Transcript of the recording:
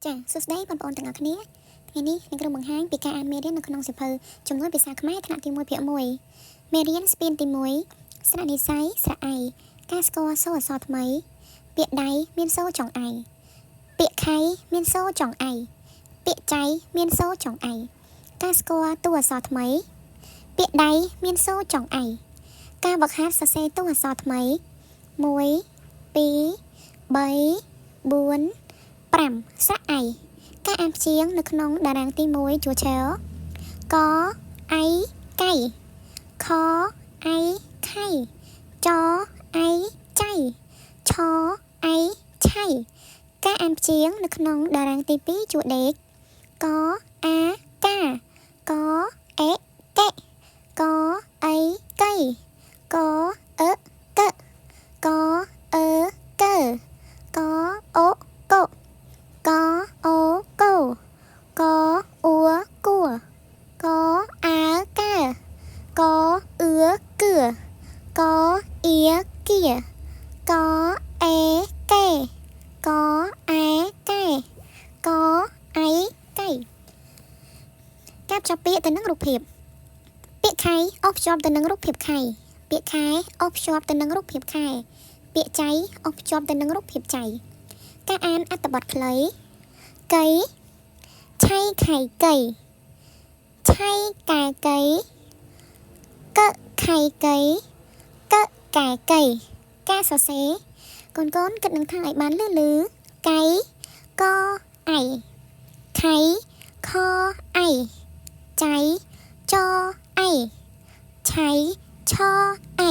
ចាសួស្តីបងប្អូនទាំងអស់គ្នាថ្ងៃនេះខ្ញុំក្រុមបង្ហាញពីការអានមេរៀននៅក្នុងសៀវភៅចំនួនភាសាខ្មែរថ្នាក់ទី1ភាគ1មេរៀនស្ពានទី1ស្រៈនិស្ស័យស្រៈអៃការស្គាល់សូរអក្សរថ្មីពាក្យដៃមានសូរចុងអៃពាក្យខៃមានសូរចុងអៃពាក្យចៃមានសូរចុងអៃការស្គាល់តួអក្សរថ្មីពាក្យដៃមានសូរចុងអៃការវឹកហាត់សរសេរតួអក្សរថ្មី1 2 3 4 5ស្រៈអៃការអានព្យាង្គនៅក្នុងតារាងទី1ជួរឆើកអៃកៃខអៃខៃចអៃចៃឆអៃឆៃការអានព្យាង្គនៅក្នុងតារាងទី2ជួរដេកកអាកាកអេកេកអៃកៃកអឺកកអឺកកអូកកអូកូកអ៊ូគួកអាកាកអឺគឺកអៀគៀកអេកេកអែកែកអៃកៃការភ្ជាប់ពាក្យទៅនឹងរូបភាពពាក្យខៃអបភ្ជាប់ទៅនឹងរូបភាពខៃពាក្យខែអបភ្ជាប់ទៅនឹងរូបភាពខែពាក្យចៃអបភ្ជាប់ទៅនឹងរូបភាពចៃការអានអត្ថបទខ្លីកៃឆៃខៃកៃឆៃកែកៃកខៃកៃកកែកៃការសរសេរកូនគិតនឹងថាឲ្យបានលឺកៃកអៃខៃខអៃចៃចអៃឆៃឆអៃ